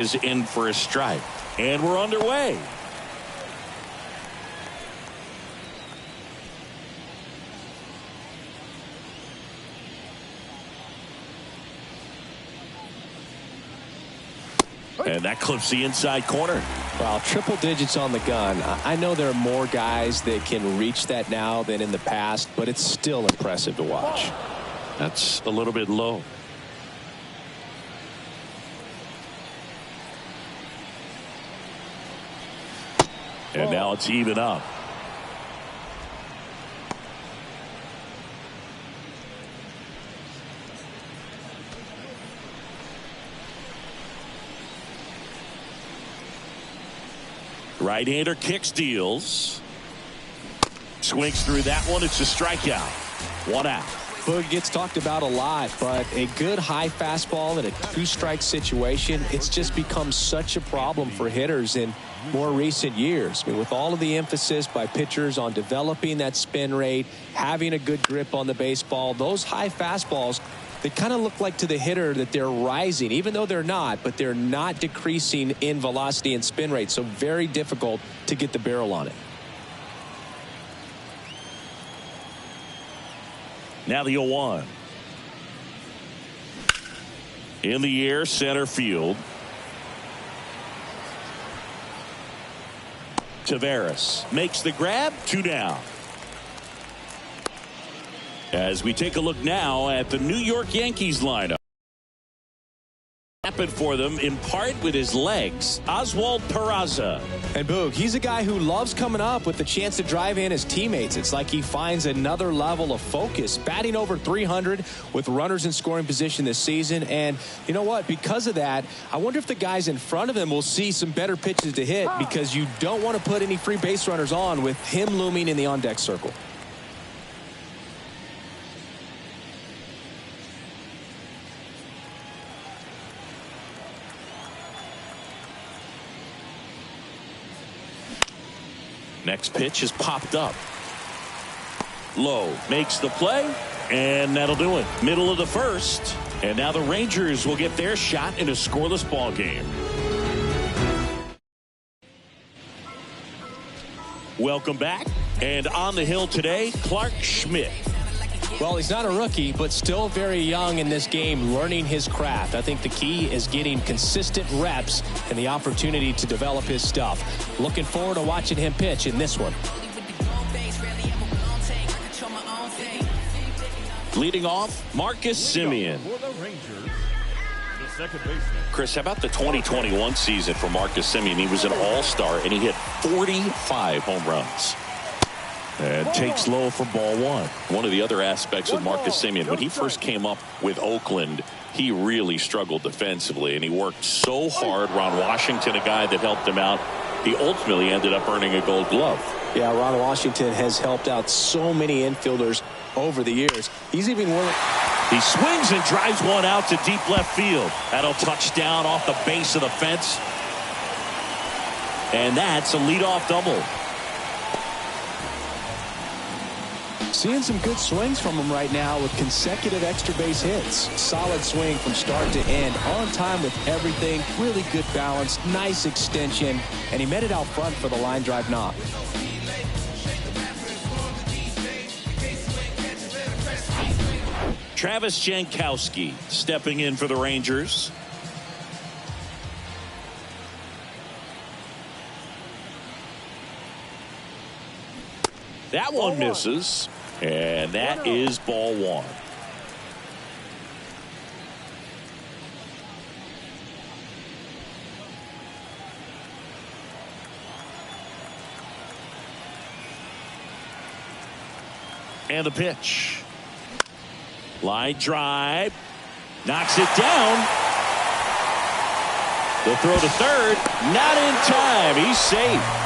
is in for a strike. And we're underway. And that clips the inside corner. Well, triple digits on the gun. I know there are more guys that can reach that now than in the past, but it's still impressive to watch. That's a little bit low. And now it's even up. Right-hander kicks, deals. Swings through that one. It's a strikeout. One out. Boog gets talked about a lot, but a good high fastball in a two-strike situation, it's just become such a problem for hitters in more recent years. I mean, with all of the emphasis by pitchers on developing that spin rate, having a good grip on the baseball, those high fastballs, they kind of look like to the hitter that they're rising, even though they're not, but they're not decreasing in velocity and spin rate, so very difficult to get the barrel on it. Now the 0-1. In the air, center field. Taveras makes the grab, 2 down. As we take a look now at the New York Yankees lineup. Happened for them in part with his legs. Oswald Peraza. And Boog, he's a guy who loves coming up with the chance to drive in his teammates. It's like he finds another level of focus. Batting over 300 with runners in scoring position this season. And you know what? Because of that, I wonder if the guys in front of him will see some better pitches to hit, because you don't want to put any free base runners on with him looming in the on-deck circle. Next pitch is popped up. Low makes the play, and that'll do it. Middle of the first, and now the Rangers will get their shot in a scoreless ball game. Welcome back, and on the hill today, Clark Schmidt. Well, he's not a rookie, but still very young in this game, learning his craft. I think the key is getting consistent reps and the opportunity to develop his stuff. Looking forward to watching him pitch in this one. Leading off, Marcus Semien. Chris, how about the 2021 season for Marcus Semien? He was an all-star, and he hit 45 home runs. And takes low for ball 1. One of the other aspects of Marcus Semien, when he first came up with Oakland, he really struggled defensively, and he worked so hard. Ron Washington, a guy that helped him out, he ultimately ended up earning a Gold Glove. Yeah, Ron Washington has helped out so many infielders over the years. He's even willing. He swings and drives one out to deep left field. That'll touch down off the base of the fence. And that's a leadoff double. Seeing some good swings from him right now with consecutive extra base hits. Solid swing from start to end. On time with everything. Really good balance. Nice extension. And he met it out front for the line drive knock. Travis Jankowski stepping in for the Rangers. That one misses. And that is ball 1. And the pitch. Line drive. Knocks it down. The throw to third. Not in time. He's safe.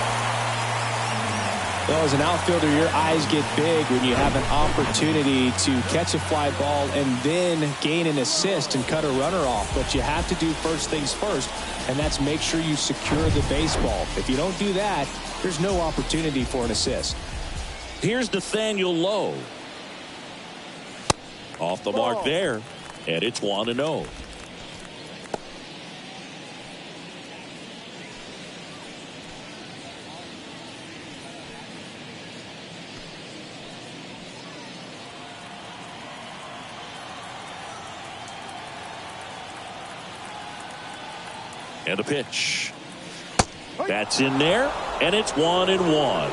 Well, as an outfielder, your eyes get big when you have an opportunity to catch a fly ball and then gain an assist and cut a runner off. But you have to do first things first, and that's make sure you secure the baseball. If you don't do that, there's no opportunity for an assist. Here's Nathaniel Lowe. Off the mark there, and it's 1-0. And a pitch. That's in there, and it's 1-1.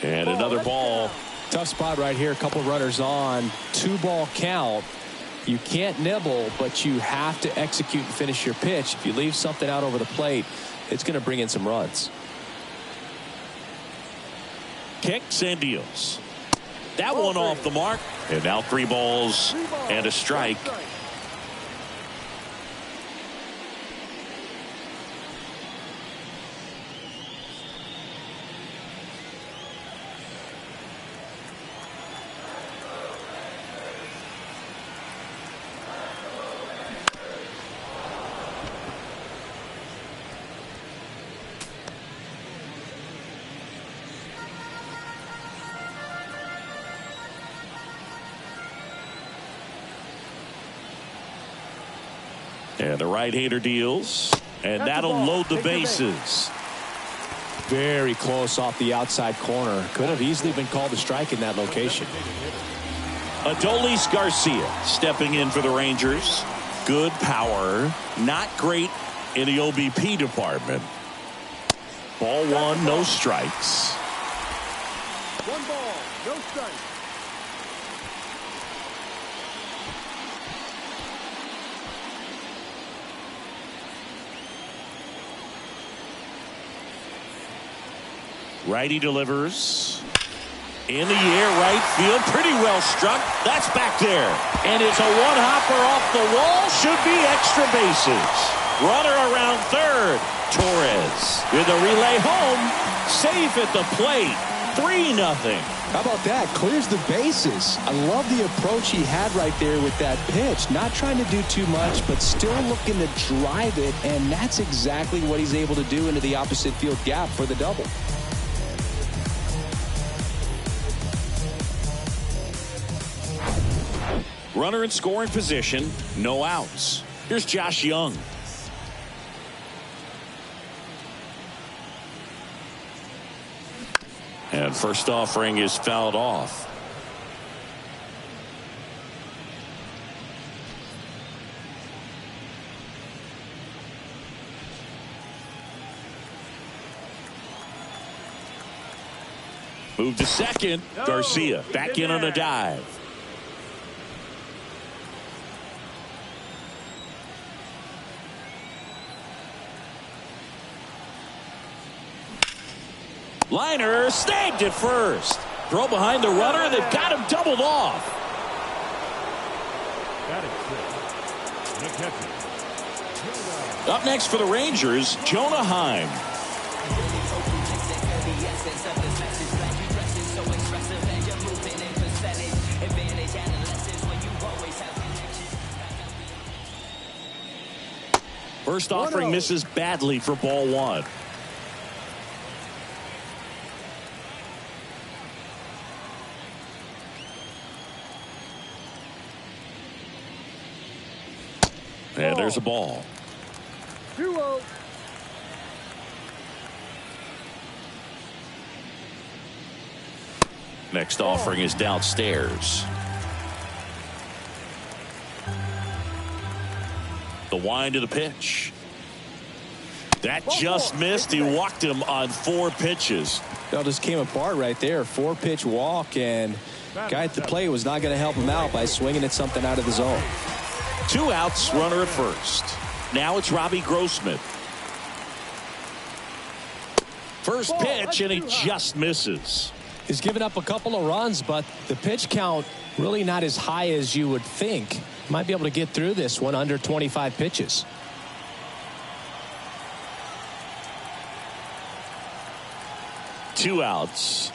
And another ball. Tough spot right here. A couple runners on. 2-ball count. You can't nibble, but you have to execute and finish your pitch. If you leave something out over the plate, it's going to bring in some runs. Kicks and deals. That one off the mark. And now 3 balls and a strike. And the right-hander deals, and that'll load the bases. Very close off the outside corner. Could have easily been called a strike in that location. Adolis Garcia stepping in for the Rangers. Good power, not great in the OBP department. Ball 1, no strikes. 1 ball, no strikes. Righty delivers. In the air, right field. Pretty well struck. That's back there. And it's a one-hopper off the wall. Should be extra bases. Runner around third. Torres with a relay home. Safe at the plate. 3-0. How about that? Clears the bases. I love the approach he had right there with that pitch. Not trying to do too much, but still looking to drive it. And that's exactly what he's able to do into the opposite field gap for the double. Runner in scoring position, no outs. Here's Josh Young. And first offering is fouled off. Move to second. Garcia back in on a dive. Liner snagged at first. Throw behind the runner. They've got him doubled off. Up next for the Rangers, Jonah Heim. First offering misses badly for ball 1. And there's a ball. 2-0. Next offering is downstairs. The wind of the pitch. That just missed. He walked him on 4 pitches. That just came apart right there. 4-pitch walk, and guy at the plate was not going to help him out by swinging at something out of the zone. 2 outs, runner at first. Now it's Robbie Grossman. First pitch, and he just misses. He's given up a couple of runs, but the pitch count really not as high as you would think. Might be able to get through this one under 25 pitches. Two outs.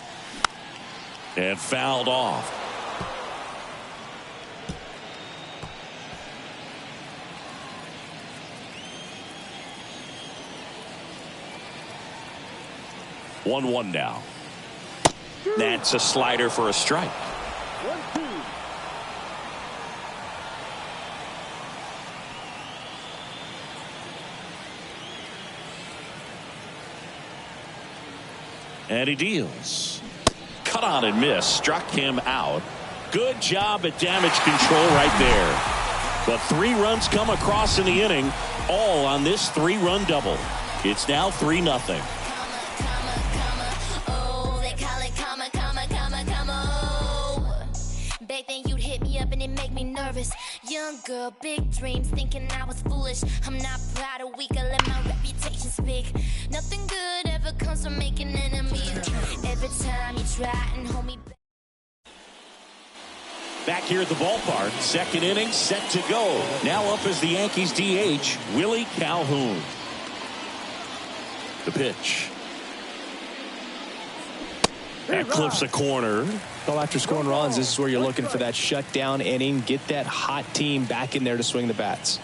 And fouled off. One now. That's a slider for a strike. 1-2. And he deals. cut on and miss. Struck him out. Good job at damage control right there. But 3 runs come across in the inning, all on this 3-run double. It's now 3-0. Back then you'd hit me up and it make me nervous. Young girl, big dreams, thinking I was foolish. I'm not proud or weak, I let my reputation speak. Nothing good ever comes from making enemies. Every time you try and hold me back. Back here at the ballpark, second inning set to go. Now up is the Yankees DH, Willie Calhoun. The pitch. That clips a corner. Well, after scoring runs, this is where you're looking for that shutdown inning. Get that hot team back in there to swing the bats.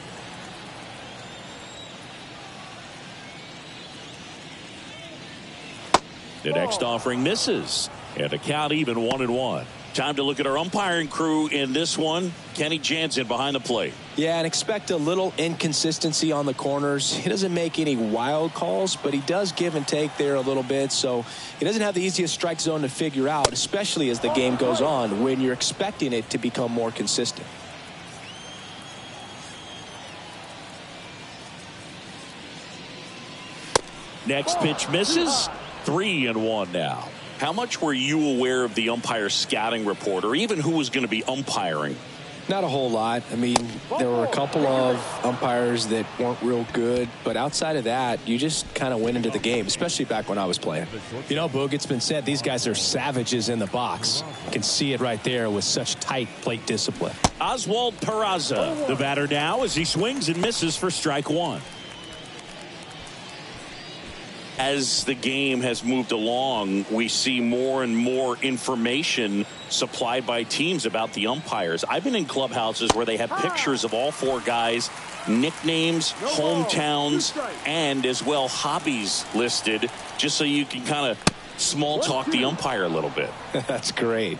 The next offering misses. And the count even 1-1. Time to look at our umpiring crew in this one. Kenny Jansen behind the plate. Yeah, and expect a little inconsistency on the corners. He doesn't make any wild calls, but he does give and take there a little bit. So he doesn't have the easiest strike zone to figure out, especially as the game goes on when you're expecting it to become more consistent. Next pitch misses. 3-1 now. How much were you aware of the umpire scouting report, or even who was going to be umpiring? Not a whole lot. I mean, there were a couple of umpires that weren't real good, but outside of that, you just kind of went into the game, especially back when I was playing. You know, Boog, it's been said these guys are savages in the box. You can see it right there with such tight plate discipline. Oswald Peraza, the batter now, as he swings and misses for strike 1. As the game has moved along, we see more and more information supplied by teams about the umpires. I've been in clubhouses where they have pictures of all 4 guys, nicknames, hometowns, and as well hobbies listed, just so you can kind of small talk the umpire a little bit. That's great.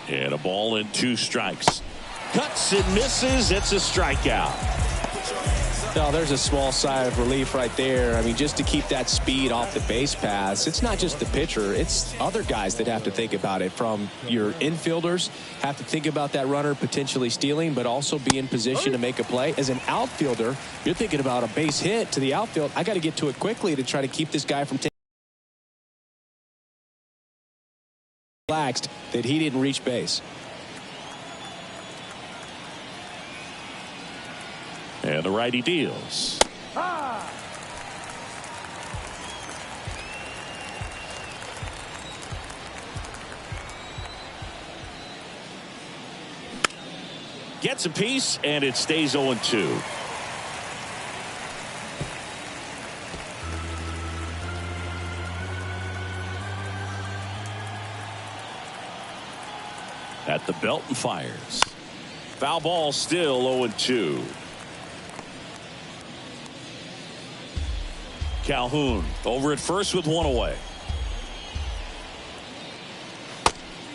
And a ball and 2 strikes. Cuts and misses. It's a strikeout. No, there's a small sigh of relief right there. I mean, just to keep that speed off the base paths. It's not just the pitcher. It's other guys that have to think about it. From your infielders have to think about that runner potentially stealing, but also be in position to make a play. As an outfielder, you're thinking about a base hit to the outfield. I got to get to it quickly to try to keep this guy from taking relaxed that he didn't reach base. And the righty deals. Gets a piece, and it stays 0-2. At the belt and fires. Foul ball, still 0-2. Calhoun over at first with 1 away.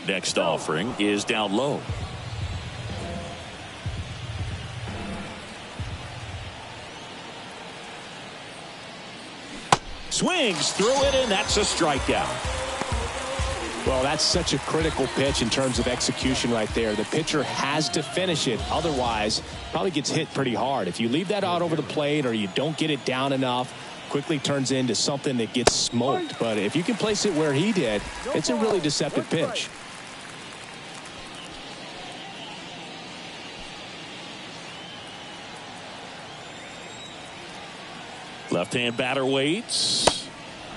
Next offering is down low. Swings through it, and that's a strikeout. Well, that's such a critical pitch in terms of execution right there. The pitcher has to finish it. Otherwise, probably gets hit pretty hard. If you leave that out over the plate or you don't get it down enough, quickly turns into something that gets smoked. But if you can place it where he did, it's a really deceptive pitch. Left-hand batter waits.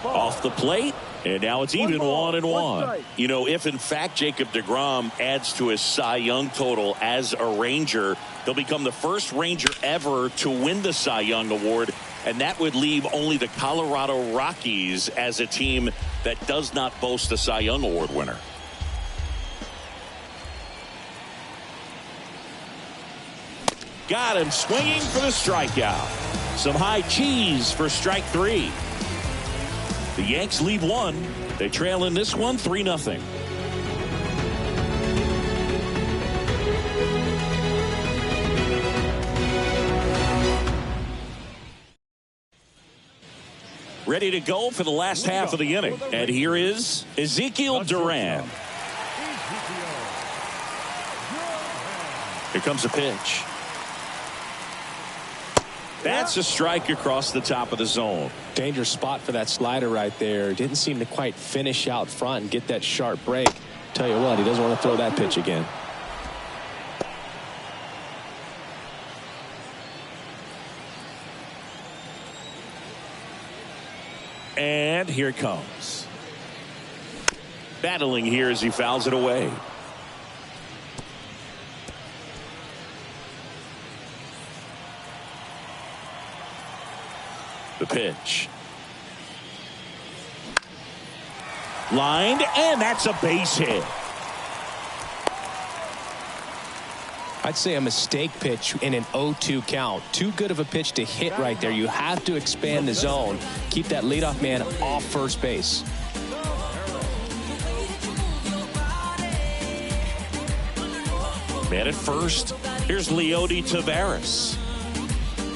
Off the plate. And now it's even 1-1. You know, if in fact Jacob deGrom adds to his Cy Young total as a Ranger, he'll become the first Ranger ever to win the Cy Young Award. And that would leave only the Colorado Rockies as a team that does not boast a Cy Young Award winner. Got him swinging for the strikeout. Some high cheese for strike 3. The Yanks lead 1. They trail in this one 3-0. ready to go for the last half of the inning. And here is Ezekiel Duran. Here comes a pitch. That's a strike across the top of the zone. Dangerous spot for that slider right there. Didn't seem to quite finish out front and get that sharp break. Tell you what, he doesn't want to throw that pitch again. And here it comes. Battling here as he fouls it away. The pitch. Lined, and that's a base hit. I'd say a mistake pitch in an 0-2 count. Too good of a pitch to hit right there. You have to expand the zone. Keep that leadoff man off first base. Man at first. Here's Leody Taveras.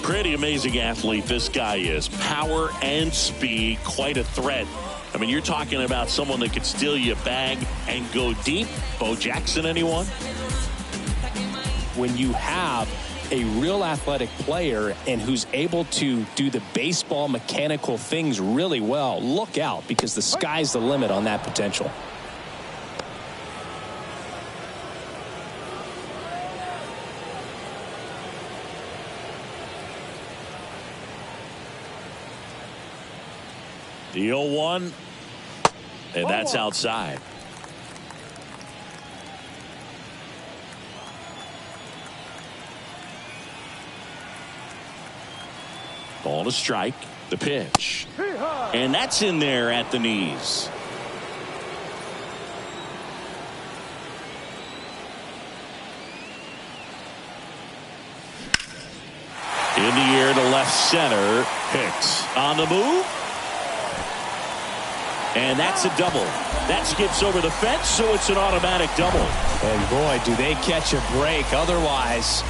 Pretty amazing athlete this guy is. Power and speed, quite a threat. I mean, you're talking about someone that could steal you a bag and go deep. Bo Jackson, anyone? When you have a real athletic player and who's able to do the baseball mechanical things really well, look out, because the sky's the limit on that potential. The 0-1, and that's outside. Ball to strike. The pitch. And that's in there at the knees. In the air to left center. Hicks on the move. And that's a double. That skips over the fence, so it's an automatic double. And boy, do they catch a break. Otherwise,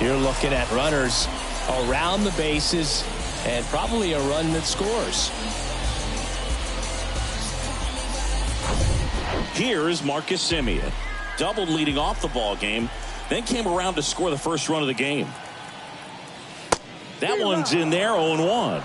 you're looking at runners around the bases and probably a run that scores. Here is Marcus Semien. Doubled leading off the ball game, then came around to score the first run of the game. That one's in there, 0-1.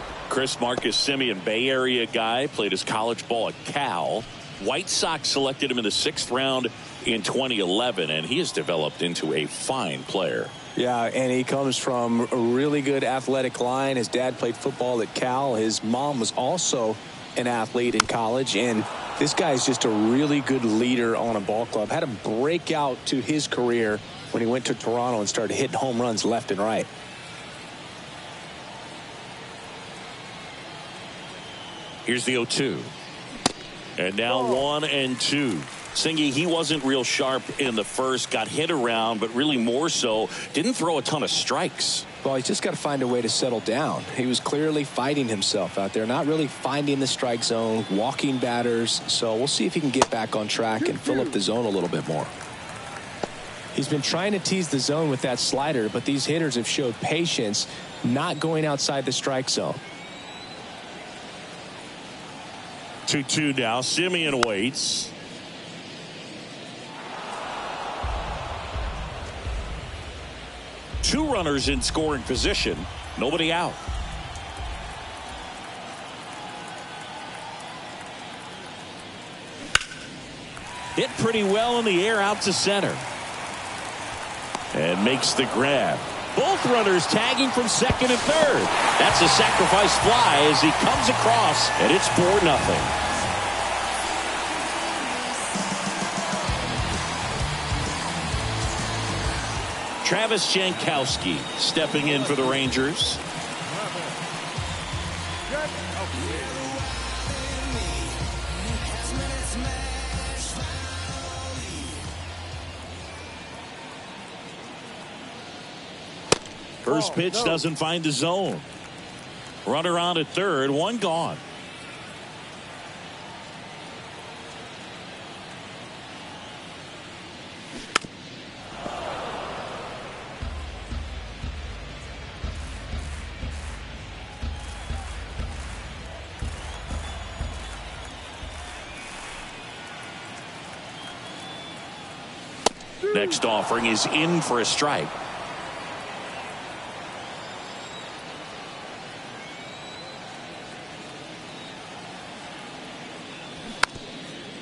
Marcus Semien, Bay Area guy, played his college ball at Cal. White Sox selected him in the 6th round in 2011, and he has developed into a fine player. Yeah, and he comes from a really good athletic line. His dad played football at Cal. His mom was also an athlete in college, and this guy is just a really good leader on a ball club. Had a breakout to his career when he went to Toronto and started hitting home runs left and right. Here's the 0-2. And now 1-2. Singy, he wasn't real sharp in the first, got hit around, but really more so, didn't throw a ton of strikes. Well, he's just got to find a way to settle down. He was clearly fighting himself out there, not really finding the strike zone, walking batters. So we'll see if he can get back on track and fill up the zone a little bit more. He's been trying to tease the zone with that slider, but these hitters have showed patience, not going outside the strike zone. 2-2 now. Semien waits. Two runners in scoring position. Nobody out. Hit pretty well in the air out to center. And makes the grab. Both runners tagging from second and third. That's a sacrifice fly as he comes across, and it's 4-0. Travis Jankowski stepping in for the Rangers. First pitch doesn't find the zone. Runner on at third, one gone. Next offering is in for a strike.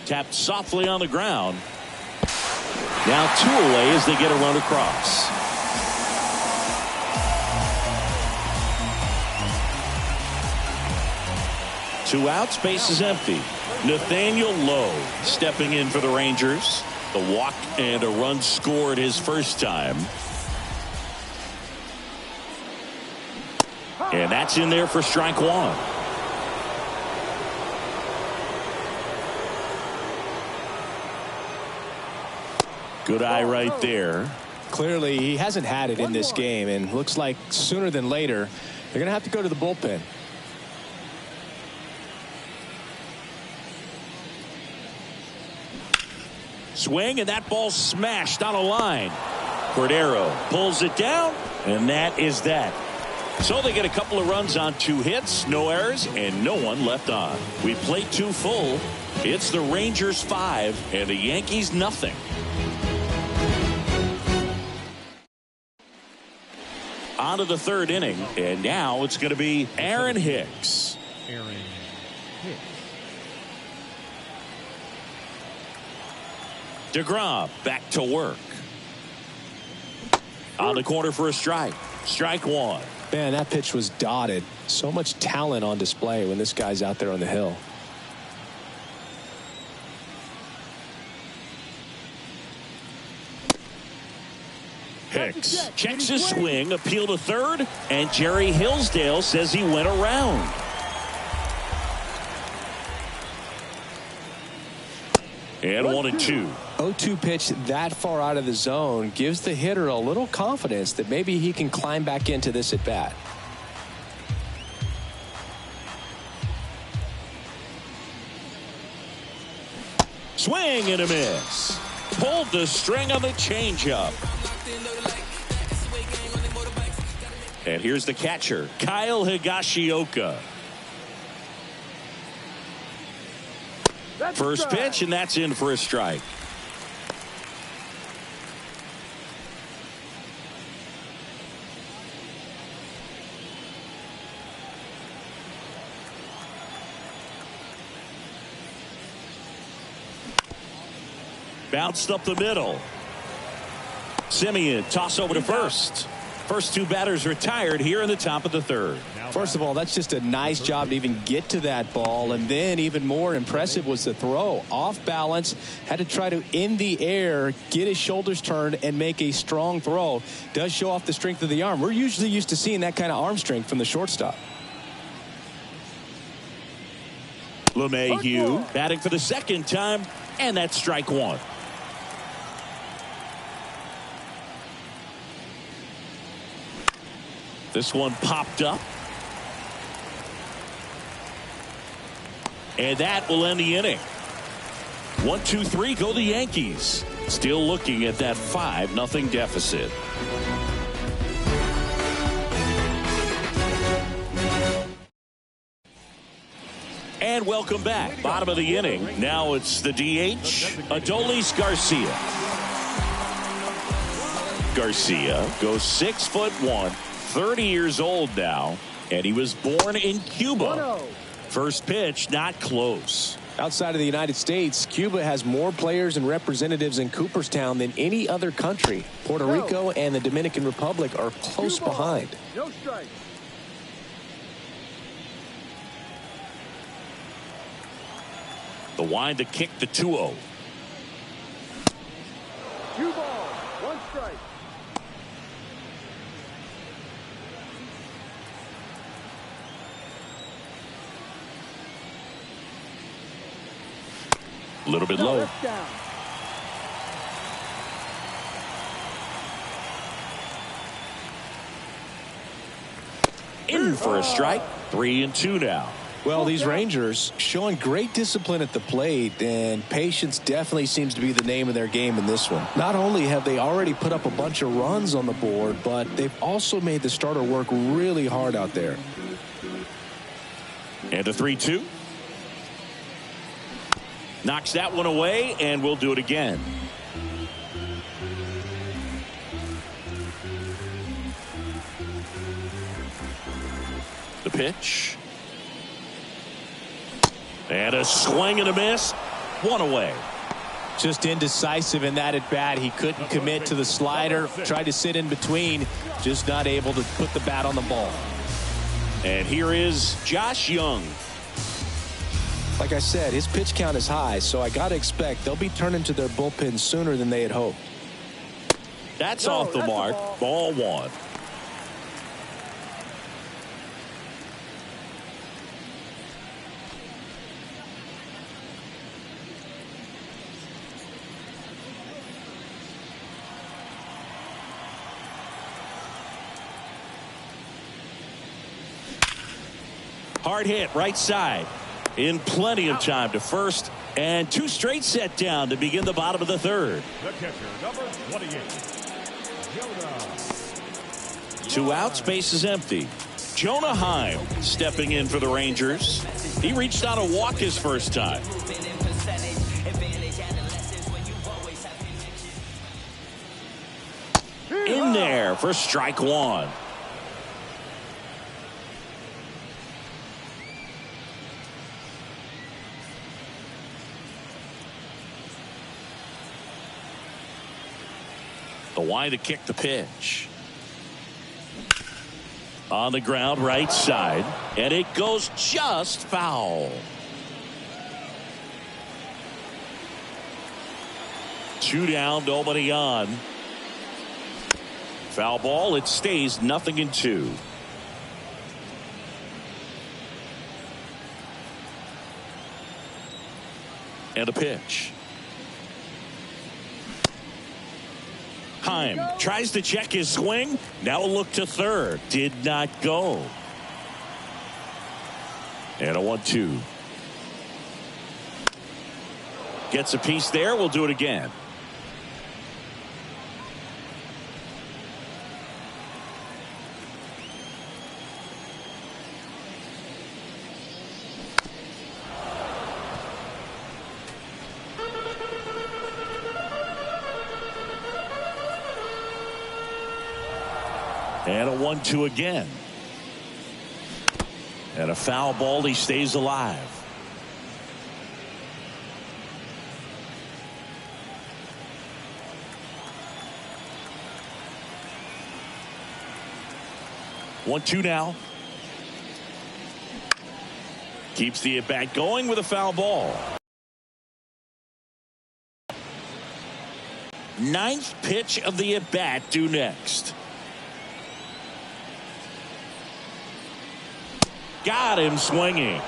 Tapped softly on the ground. Now 2 away as they get a run across. Two outs, base is empty. Nathaniel Lowe stepping in for the Rangers. The walk and a run scored his first time. And that's in there for strike one. Good eye right there. Clearly, he hasn't had it in this game, and looks like sooner than later, they're going to have to go to the bullpen. Swing, and that ball smashed on a line. Cordero pulls it down, and that is that. So they get a couple of runs on 2 hits, no errors, and no one left on. We played 2 full. It's the Rangers 5 and the Yankees nothing. On to the 3rd inning, and now it's going to be Aaron Hicks. DeGrom back to work. On the corner for a strike. Strike one. Man, that pitch was dotted. So much talent on display when this guy's out there on the hill. Hicks checks his swing, appeal to third, and Jerry Hillsdale says he went around. And 1-2. 0-2 pitch that far out of the zone gives the hitter a little confidence that maybe he can climb back into this at bat. Swing and a miss. Pulled the string on the changeup. And here's the catcher, Kyle Higashioka. First pitch, and that's in for a strike. Bounced up the middle. Simeon toss over to first. First 2 batters retired here in the top of the 3rd. First of all, that's just a nice job to even get to that ball, and then even more impressive was the throw. Off balance, had to try to in the air, get his shoulders turned and make a strong throw. Does show off the strength of the arm. We're usually used to seeing that kind of arm strength from the shortstop. LeMahieu batting for the 2nd time, and that's strike one. This one popped up. And that will end the inning. 1-2-3 go the Yankees. Still looking at that 5-0 deficit. And welcome back. Bottom of the inning. Now it's the DH, Adolis Garcia. Garcia goes 6'1", 30 years old now, and he was born in Cuba. First pitch, not close. Outside of the United States, Cuba has more players and representatives in Cooperstown than any other country. Puerto Rico and the Dominican Republic are close behind. No strike. The wind to kick the 2-0. 2 balls, 1 strike. A little bit low. Down. In for a strike. 3-2 now. Well, these Rangers showing great discipline at the plate, and patience definitely seems to be the name of their game in this one. Not only have they already put up a bunch of runs on the board, but they've also made the starter work really hard out there. And a 3-2. Knocks that one away, and we'll do it again. pitch. And a swing and a miss. One away. Just indecisive in that at bat. He couldn't commit to the slider. Tried to sit in between. Just not able to put the bat on the ball. And here is Josh Young. Like I said, his pitch count is high, so I got to expect they'll be turning to their bullpen sooner than they had hoped. That's off the mark. Ball one. Hard hit right side. In plenty of time to first, and two straight set down to begin the bottom of the third. The catcher, number 28. Two outs, base is empty. Jonah Heim stepping in for the Rangers. He reached out a walk his first time. In there for strike one. The wide to kick the pitch. On the ground right side. And it goes just foul. Two down, nobody on. Foul ball. It stays 0-2. And a pitch. Heim tries to check his swing. Now a look to third. Did not go. And a 1-2. Gets a piece there. We'll do it again. And a 1-2 again. And a foul ball. He stays alive. One, two now. Keeps the at bat going with a foul ball. Ninth pitch of the at bat due next. Got him swinging.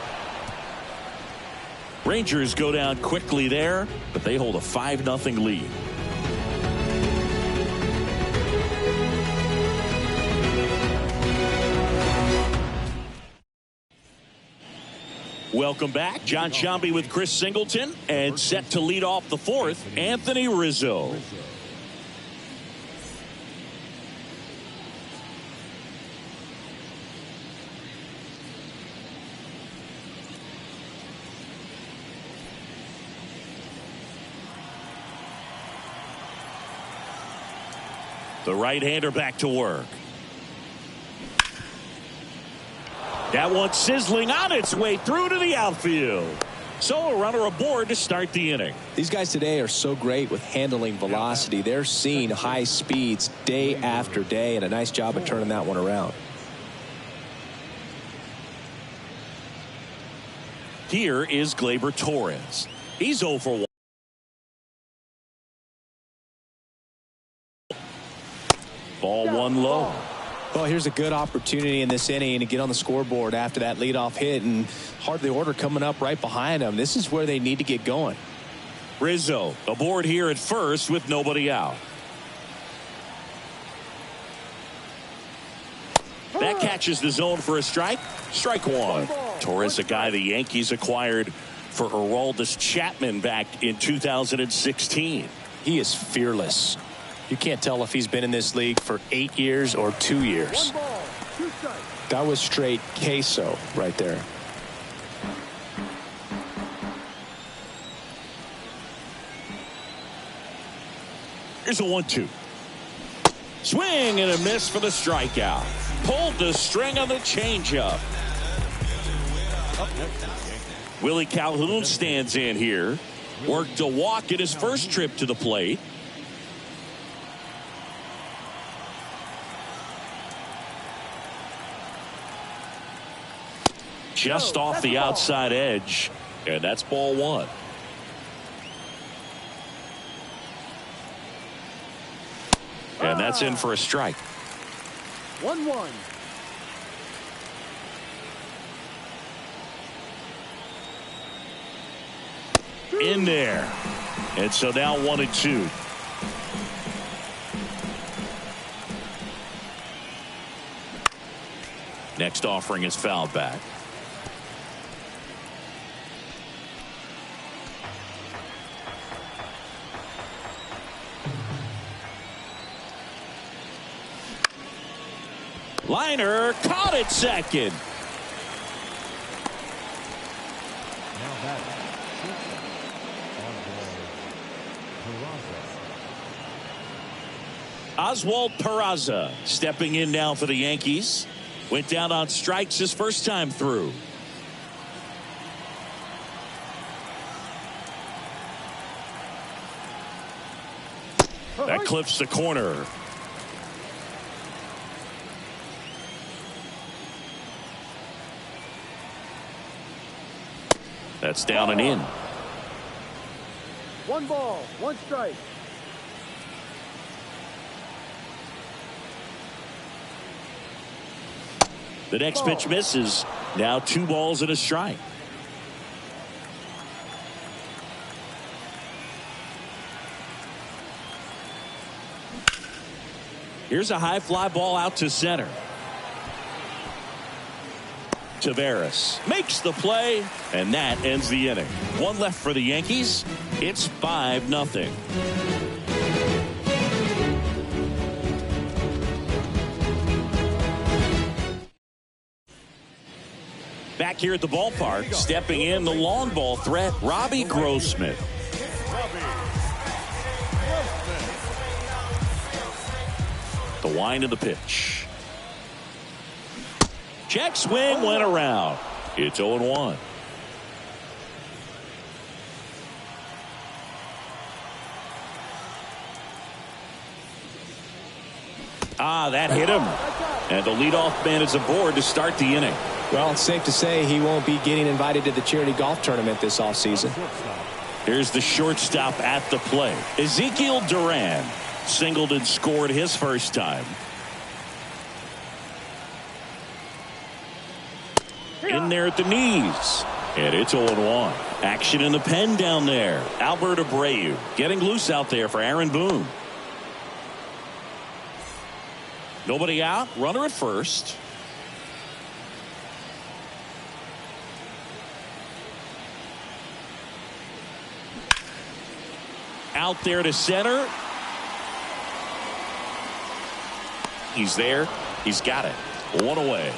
Rangers go down quickly there, but they hold a 5-0 lead. Welcome back. John Sciambi with Chris Singleton, and set to lead off the fourth, Anthony Rizzo. The right-hander back to work. That one sizzling on its way through to the outfield. So a runner aboard to start the inning. These guys today are so great with handling velocity. They're seeing high speeds day after day, and a nice job of turning that one around. Here is Gleyber Torres. He's 0 for 1. Ball one low. Well, here's a good opportunity in this inning to get on the scoreboard after that leadoff hit, and hardly order coming up right behind them. This is where they need to get going. Rizzo aboard here at first with nobody out. That catches the zone for a strike. Strike one. Torres, a guy the Yankees acquired for Aroldis Chapman back in 2016. He is fearless. You can't tell if he's been in this league for 8 years or 2 years. That was straight queso right there. Here's a 1-2. Swing and a miss for the strikeout. Pulled the string on the changeup. Up next is the Yankees. Willie Calhoun stands in here. Worked a walk in his first trip to the plate. Just off the outside edge. And that's ball one. And that's in for a strike. 1-1. In there. And so now 1-2. Next offering is fouled back. Liner caught it second. Now batting, Oswald Peraza stepping in now for the Yankees. Went down on strikes his first time through. That clips the corner. That's down and in. 1 ball, 1 strike. The next pitch misses. Now 2 balls and a strike. Here's a high fly ball out to center. Taveras makes the play, and that ends the inning. 1 left for the Yankees. It's 5-0. Back here at the ballpark, stepping in the long ball threat, Robbie Grossman. The wind of the pitch. Check swing went around. It's 0-1. That hit him. And the leadoff man is aboard to start the inning. Well, it's safe to say he won't be getting invited to the charity golf tournament this offseason. Here's the shortstop at the plate. Ezekiel Duran singled and scored his first time. In there at the knees. And it's 0-1. Action in the pen down there. Albert Abreu getting loose out there for Aaron Boone. Nobody out. Runner at first. Out there to center. He's there. He's got it. 1 away.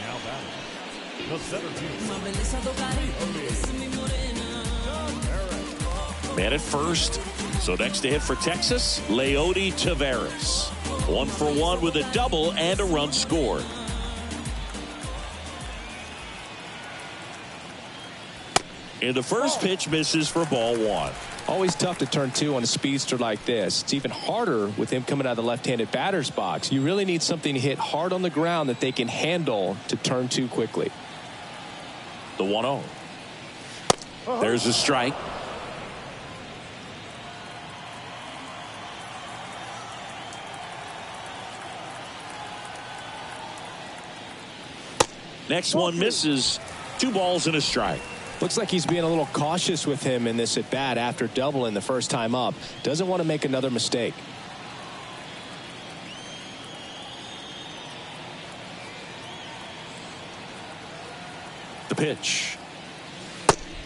now batting, the center field. Man at first. So next to hit for Texas, Leody Taveras. 1 for 1 with a double and a run scored. And the first pitch misses for ball 1. Always tough to turn 2 on a speedster like this. It's even harder with him coming out of the left-handed batter's box. You really need something to hit hard on the ground that they can handle to turn 2 quickly. The 1-0. There's a strike. Next one misses. 2 balls and a strike. Looks like he's being a little cautious with him in this at bat after doubling the first time up. Doesn't want to make another mistake. The pitch.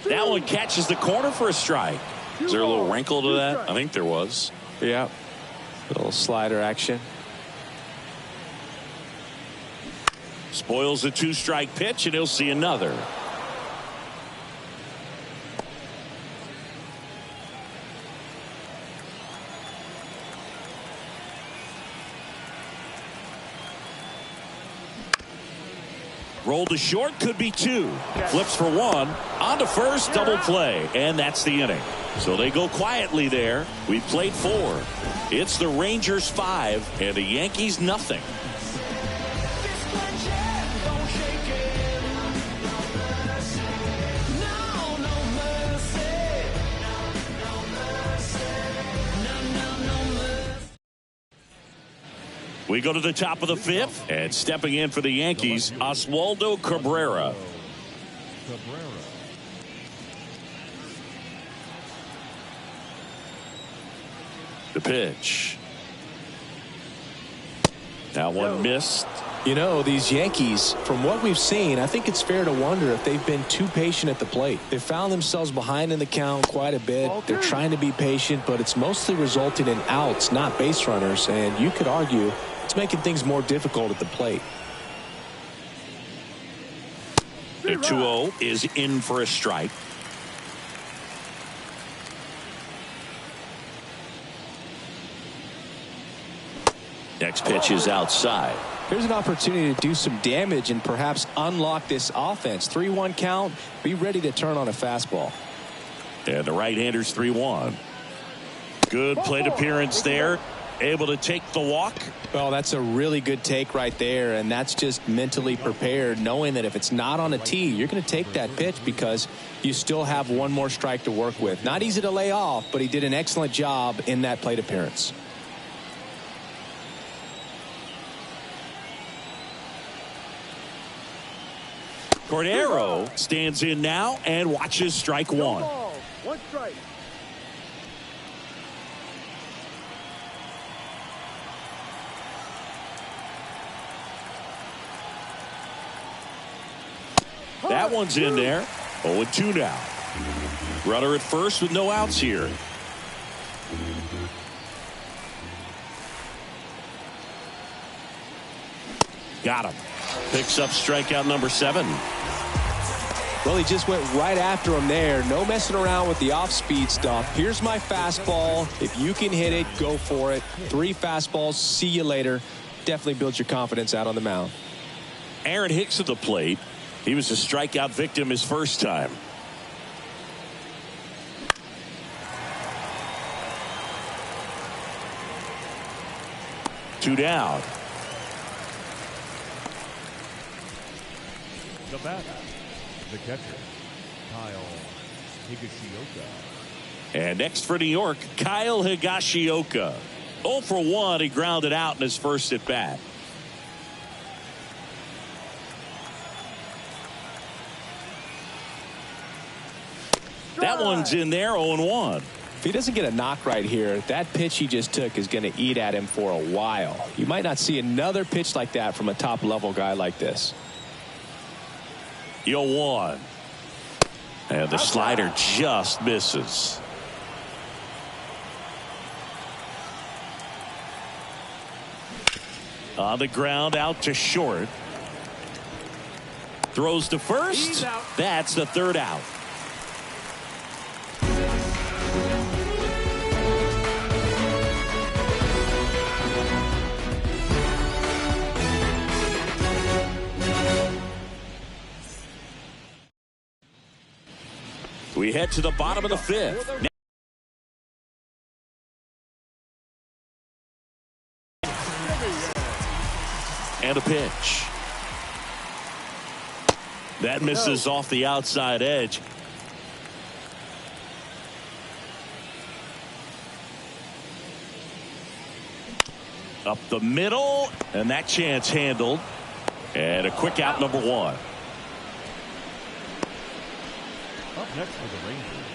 That one catches the corner for a strike. Is there a little wrinkle to that? I think there was. Yeah. Little slider action. Spoils a 2-strike pitch, and he'll see another. Rolled to short, could be 2. Flips for 1. On to first, double play. And that's the inning. So they go quietly there. We played 4. It's the Rangers 5 and the Yankees nothing. We go to the top of the 5th, and stepping in for the Yankees, Oswaldo Cabrera. The pitch. That one missed. You know, these Yankees, from what we've seen, I think it's fair to wonder if they've been too patient at the plate. They found themselves behind in the count quite a bit. They're trying to be patient, but it's mostly resulting in outs, not base runners. And you could argue it's making things more difficult at the plate. The 2-0 is in for a strike. Next pitch is outside. There's an opportunity to do some damage and perhaps unlock this offense. 3-1 count. Be ready to turn on a fastball. And the right-hander's 3-1. Good plate appearance there. Able to take the walk. Well, that's a really good take right there, and that's just mentally prepared, knowing that if it's not on a tee, you're going to take that pitch because you still have one more strike to work with. Not easy to lay off, but he did an excellent job in that plate appearance. Cordero stands in now and watches strike 1. 1 strike. That one's in there. 0-2 now. Runner at first with no outs here. Got him. Picks up strikeout number 7. Well, he just went right after him there. No messing around with the off-speed stuff. Here's my fastball. If you can hit it, go for it. 3 fastballs. See you later. Definitely builds your confidence out on the mound. Aaron Hicks at the plate. He was a strikeout victim his first time. Two down. The batter, the catcher, Kyle Higashioka. And next for New York, Kyle Higashioka. 0 for 1. He grounded out in his first at bat. That one's in there. 0-1. If he doesn't get a knock right here, that pitch he just took is going to eat at him for a while. You might not see another pitch like that from a top level guy like this. 0-1. And the slider just misses. On the ground, out to short. Throws to first. That's the 3rd out. We head to the bottom of the 5th. And a pitch. That misses off the outside edge. Up the middle, and that chance handled. And a quick out, number 1. Up next for the Rangers,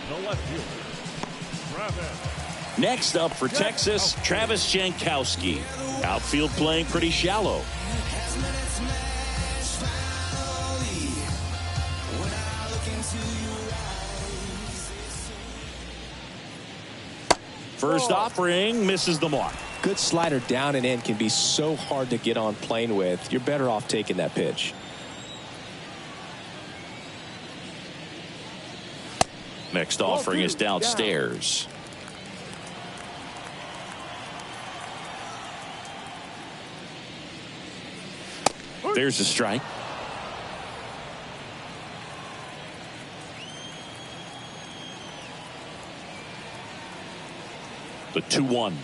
the left fielder, Travis. Next up for Texas, Travis Jankowski. Outfield playing pretty shallow. First offering misses the mark. Good slider down and in can be so hard to get on plane with. You're better off taking that pitch. Next offering is downstairs. There's a strike. The 2-1.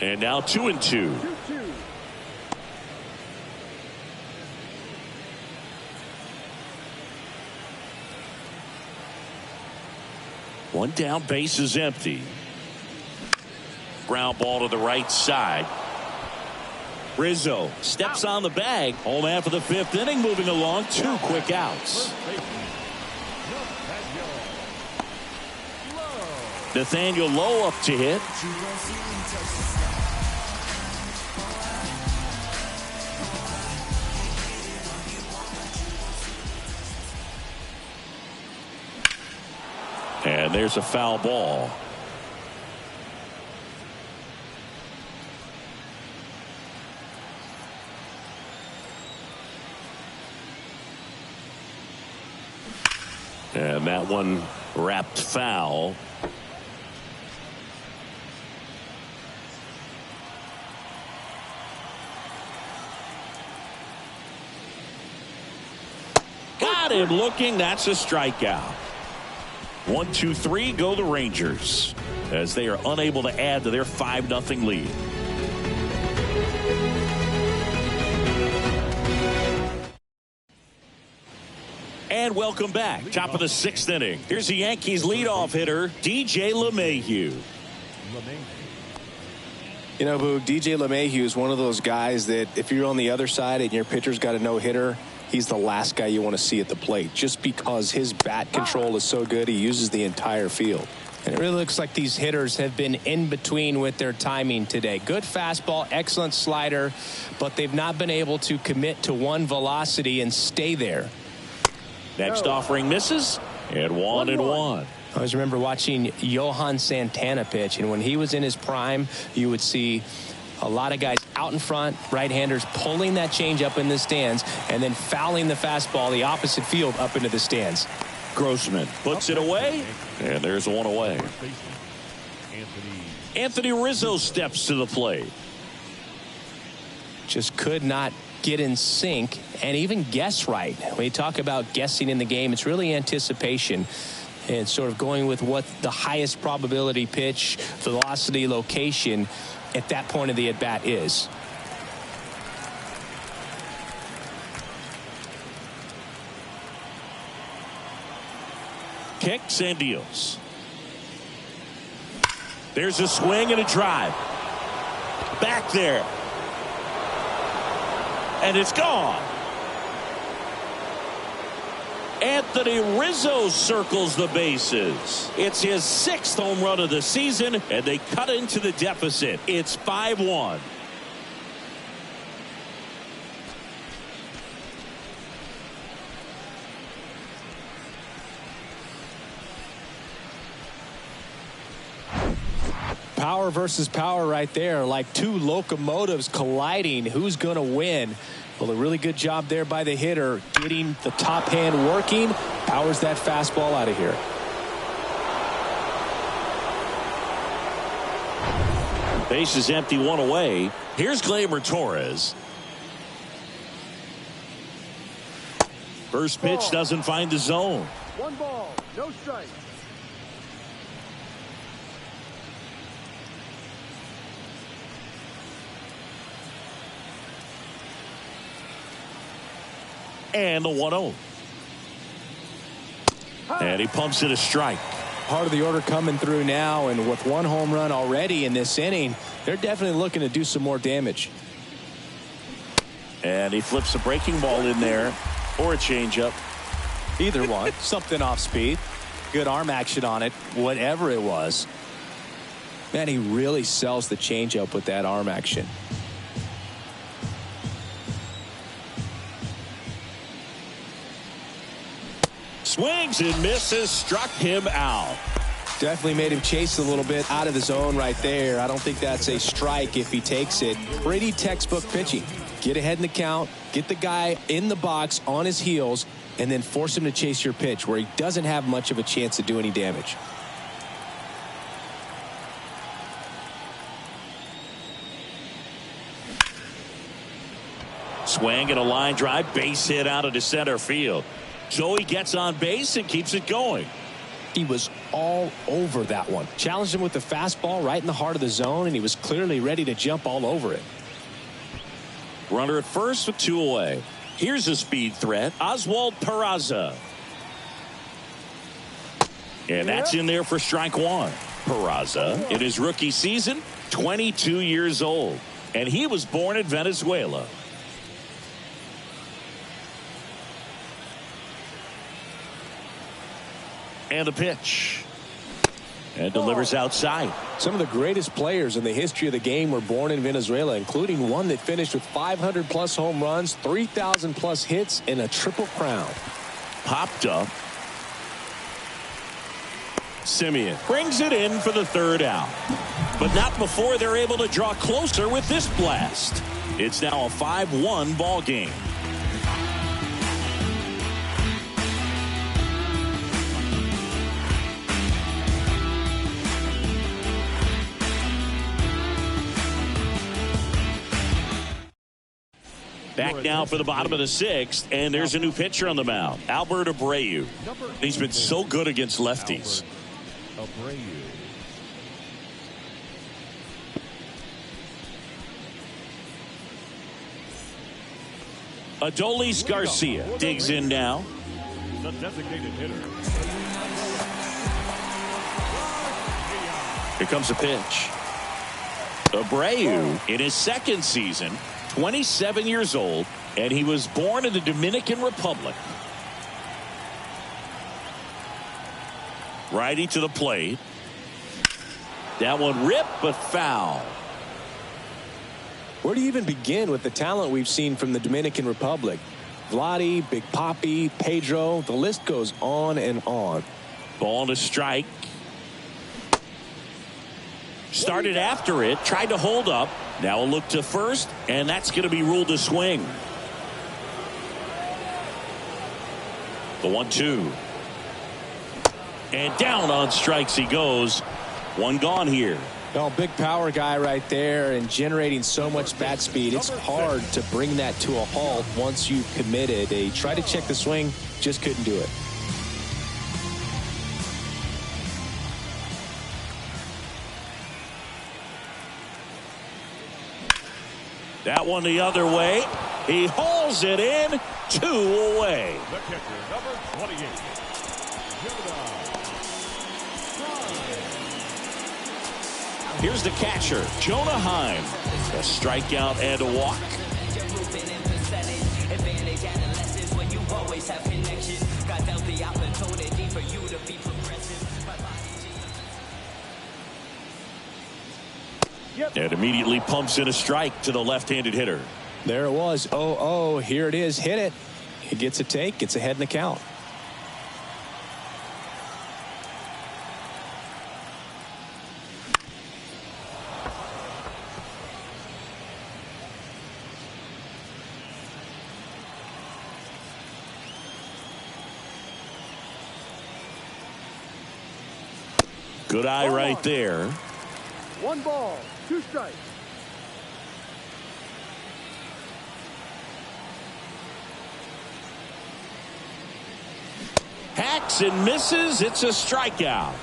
And now 2-2. 2-2. One down, base is empty. Ground ball to the right side. Rizzo steps on the bag. Home half of the 5th inning, moving along. 2 quick outs. Nathaniel Lowe up to hit. And there's a foul ball. And that one wrapped foul. Got him looking. That's a strikeout. 1, 2, 3 go the Rangers as they are unable to add to their 5-0 lead. And welcome back. Top of the 6th inning. Here's the Yankees leadoff hitter, DJ LeMahieu. You know, Boog, DJ LeMahieu is one of those guys that if you're on the other side and your pitcher's got a no-hitter, he's the last guy you want to see at the plate just because his bat control is so good. He uses the entire field. And it really looks like these hitters have been in between with their timing today. Good fastball, excellent slider, but they've not been able to commit to one velocity and stay there. Next offering misses, and 1-1. I always remember watching Johan Santana pitch, and when he was in his prime, you would see a lot of guys out in front, right-handers pulling that change up in the stands and then fouling the fastball the opposite field up into the stands. Grossman puts it away, and there's one away. Anthony Rizzo steps to the plate. Just could not get in sync and even guess right. When you talk about guessing in the game, it's really anticipation and sort of going with what the highest probability pitch, velocity, location at that point of the at-bat is. Kicks and deals. There's a swing and a drive. Back there. And it's gone. Anthony Rizzo circles the bases. It's his 6th home run of the season, and they cut into the deficit. It's 5-1. Power versus power right there, like two locomotives colliding. Who's going to win? Well, a really good job there by the hitter, getting the top hand working. Powers that fastball out of here. Base is empty, 1 away. Here's Gleyber Torres. First pitch doesn't find the zone. 1 ball, no strike. And the 1-0. And he pumps it a strike. Part of the order coming through now, and with 1 home run already in this inning, they're definitely looking to do some more damage. And he flips a breaking ball in there, or a changeup. Either one. Something off speed. Good arm action on it, whatever it was. Man, he really sells the changeup with that arm action. Swings and misses, struck him out. Definitely made him chase a little bit out of the zone right there. I don't think that's a strike if he takes it. Pretty textbook pitching. Get ahead in the count, get the guy in the box on his heels, and then force him to chase your pitch where he doesn't have much of a chance to do any damage. Swing and a line drive, base hit out into center field. Joey gets on base and keeps it going. He was all over that one. Challenged him with the fastball right in the heart of the zone, and he was clearly ready to jump all over it. Runner at first with 2 away. Here's a speed threat, Oswald Peraza. And that's in there for strike 1. Peraza, in his rookie season, 22 years old. And he was born in Venezuela. And the pitch. And delivers outside. Some of the greatest players in the history of the game were born in Venezuela, including one that finished with 500-plus home runs, 3,000-plus hits, and a triple crown. Popped up. Simeon brings it in for the 3rd out. But not before they're able to draw closer with this blast. It's now a 5-1 ball game. Back now for the bottom of the 6th, and there's a new pitcher on the mound, Albert Abreu. He's been so good against lefties. Adolis Garcia digs in now. The designated hitter. Here comes a pitch. Abreu in his 2nd season, 27 years old, and he was born in the Dominican Republic. Righty to the plate. That one ripped but foul. Where do you even begin with the talent we've seen from the Dominican Republic? Vladdy, Big Papi, Pedro, the list goes on and on. Ball to strike. Started after it, tried to hold up. Now a look to first, and that's going to be ruled a swing. The 1-2. And down on strikes he goes. One gone here. Well, big power guy right there and generating so much bat speed. It's hard to bring that to a halt once you've committed. They tried to check the swing, just couldn't do it. That one the other way. He hauls it in. 2 away. The catcher, number 28. Here's the catcher, Jonah Heim. A strikeout and a walk. And immediately pumps in a strike to the left-handed hitter. There it was. 0-0. Here it is. Hit it. He gets a take. Gets ahead in the count. Good eye right there. 1 ball, 2 strikes. Hacks and misses. It's a strikeout.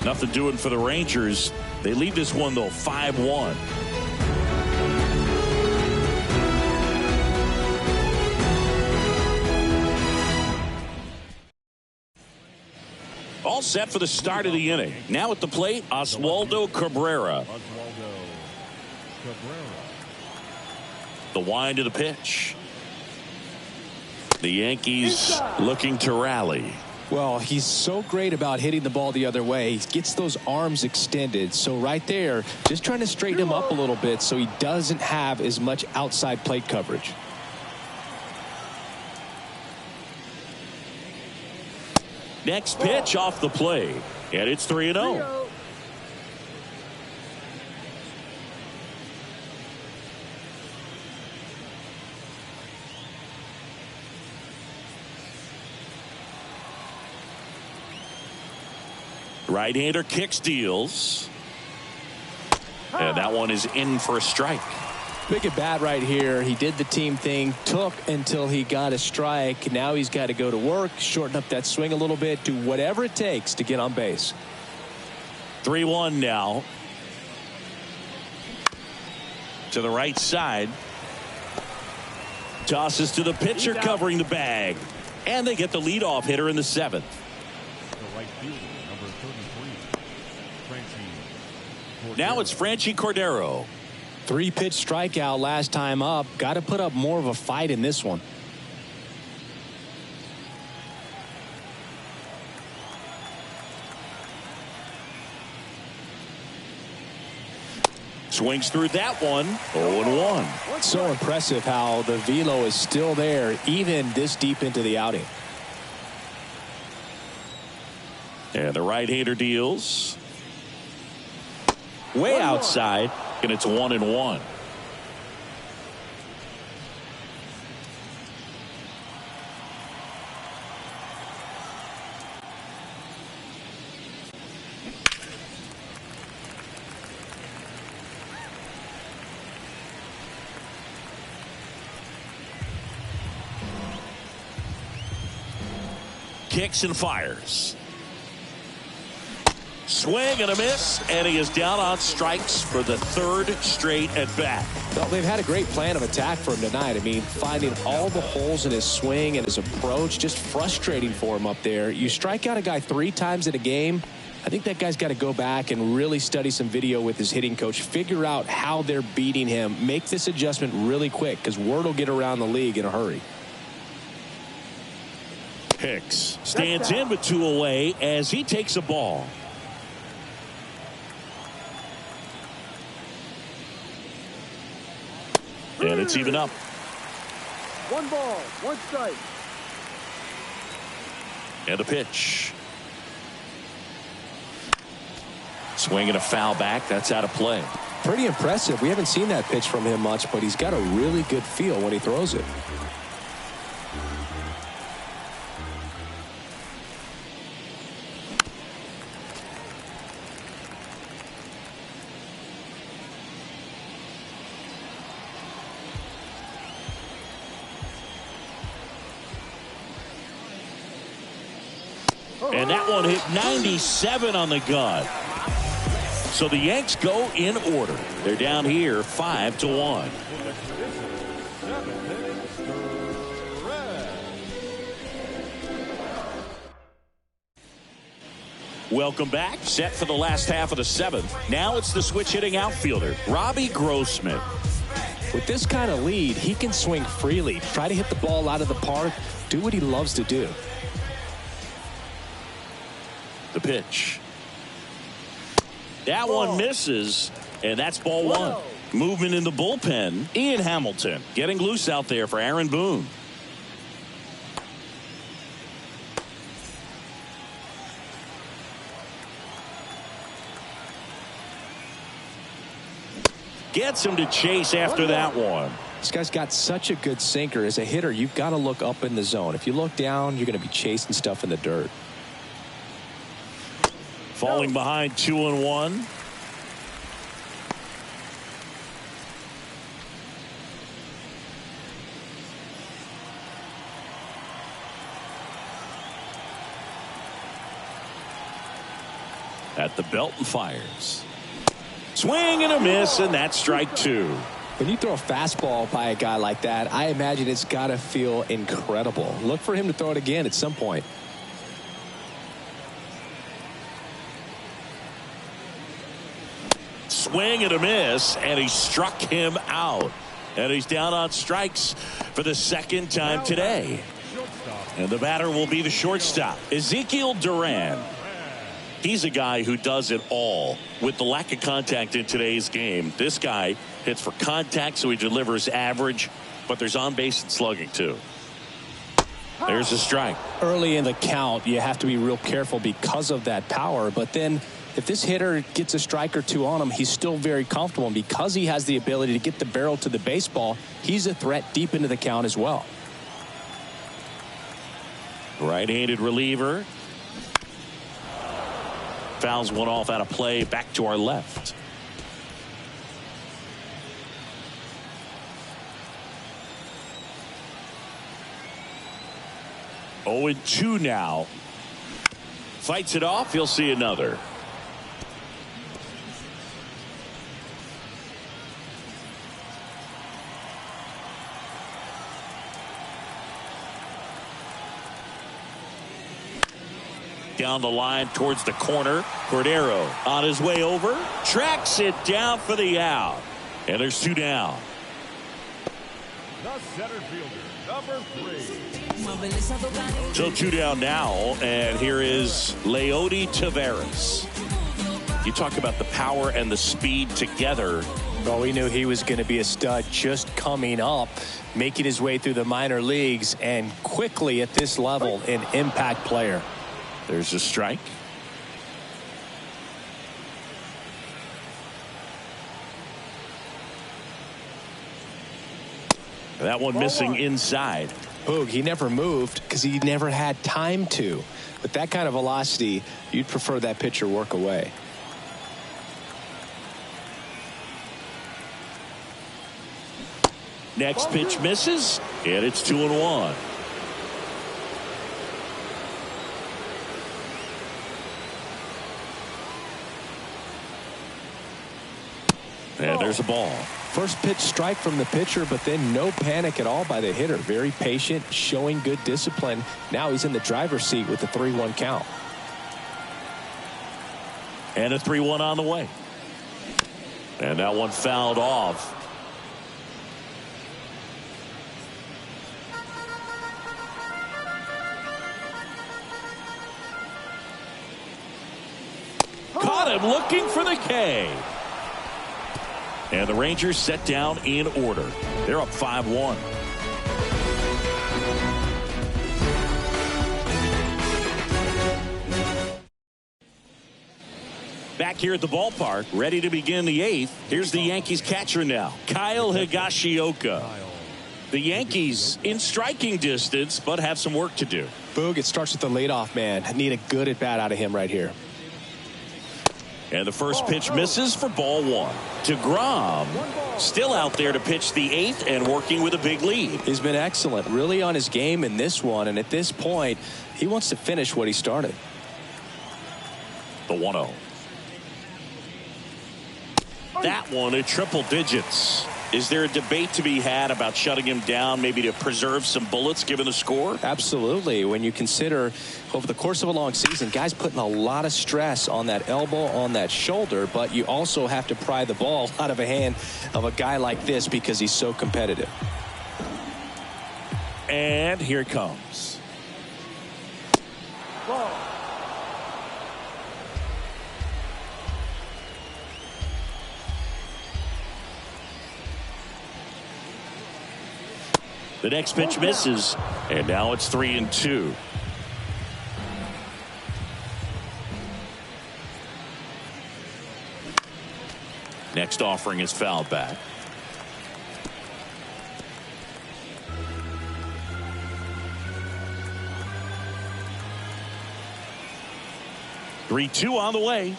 Nothing doing for the Rangers. They lead this one, though, 5-1. All set for the start of the inning. Now at the plate, Oswaldo Cabrera. The wind of the pitch. The Yankees looking to rally. Well, he's so great about hitting the ball the other way. He gets those arms extended. So right there, just trying to straighten him up a little bit so he doesn't have as much outside plate coverage. Next pitch off the plate, and it's 3-0. Right-hander kicks, deals. And that one is in for a strike. Big at bat right here. He did the team thing, took until he got a strike. Now he's got to go to work, shorten up that swing a little bit, do whatever it takes to get on base. 3-1 now. To the right side. Tosses to the pitcher covering the bag. And they get the leadoff hitter in the 7th. The right fielder, number 33, Franchi. Now it's Franchi Cordero. 3-pitch strikeout last time up. Got to put up more of a fight in this one. Swings through that one. 0-1. So impressive how the velo is still there even this deep into the outing. And the right-hander deals. Way outside. And it's 1-1. Kicks and fires. Swing and a miss, and he is down on strikes for the 3rd straight at bat. Well, they've had a great plan of attack for him tonight. I mean, finding all the holes in his swing and his approach, just frustrating for him up there. You strike out a guy 3 times in a game. I think that guy's got to go back and really study some video with his hitting coach, figure out how they're beating him, make this adjustment really quick because word will get around the league in a hurry. Hicks stands in with 2 away as he takes a ball. And it's even up. 1 ball, 1 strike. And a pitch. Swing and a foul back. That's out of play. Pretty impressive. We haven't seen that pitch from him much, but he's got a really good feel when he throws it. And that one hit 97 on the gun. So the Yanks go in order. They're down here 5-1. Welcome back. Set for the last half of the 7th. Now it's the switch hitting outfielder, Robbie Grossman. With this kind of lead, he can swing freely, try to hit the ball out of the park, do what he loves to do. The pitch. That one misses, and that's ball 1. Movement in the bullpen. Ian Hamilton getting loose out there for Aaron Boone. Gets him to chase after that one. This guy's got such a good sinker. As a hitter, you've got to look up in the zone. If you look down, you're going to be chasing stuff in the dirt. Falling behind 2-1. At the belt and fires. Swing and a miss, and that's strike 2. When you throw a fastball by a guy like that, I imagine it's got to feel incredible. Look for him to throw it again at some point. Swing and a miss, and he struck him out. And he's down on strikes for the 2nd time today. And the batter will be the shortstop, Ezekiel Duran. He's a guy who does it all. With the lack of contact in today's game, this guy hits for contact, so he delivers average, but there's on base and slugging too. There's a strike. Early in the count, you have to be real careful because of that power, but then if this hitter gets a strike or 2 on him, he's still very comfortable. And because he has the ability to get the barrel to the baseball, he's a threat deep into the count as well. Right-handed reliever. Fouls one off out of play, back to our left. 0-2 now. Fights it off. He'll see another. Down the line towards the corner. Cordero on his way over. Tracks it down for the out. And there's 2 down. The center fielder, number 3. So 2 down now, and here is Leody Taveras. You talk about the power and the speed together. Well, we knew he was going to be a stud just coming up, making his way through the minor leagues, and quickly at this level, an impact player. There's a strike. That one missing inside. Boog, he never moved because he never had time to. With that kind of velocity, you'd prefer that pitcher work away. Next pitch misses, and it's 2-1. And there's a ball. First pitch strike from the pitcher, but then no panic at all by the hitter. Very patient, showing good discipline. Now he's in the driver's seat with the 3-1 count. And a 3-1 on the way. And that one fouled off. Caught him looking for the K. And the Rangers set down in order. They're up 5-1. Back here at the ballpark, ready to begin the 8th. Here's the Yankees catcher now, Kyle Higashioka. The Yankees in striking distance, but have some work to do. Boog, it starts with the leadoff man. Need a good at bat out of him right here. And the first pitch misses for ball 1. DeGrom still out there to pitch the 8th and working with a big lead. He's been excellent, really on his game in this one, and at this point he wants to finish what he started. The 1-0. That one at triple digits. Is there a debate to be had about shutting him down, maybe to preserve some bullets given the score? Absolutely. When you consider over the course of a long season, guys putting a lot of stress on that elbow, on that shoulder, but you also have to pry the ball out of a hand of a guy like this because he's so competitive. And here it comes. Ball. The next pitch misses, and now it's 3-2. Next offering is fouled back. Three-two on the way.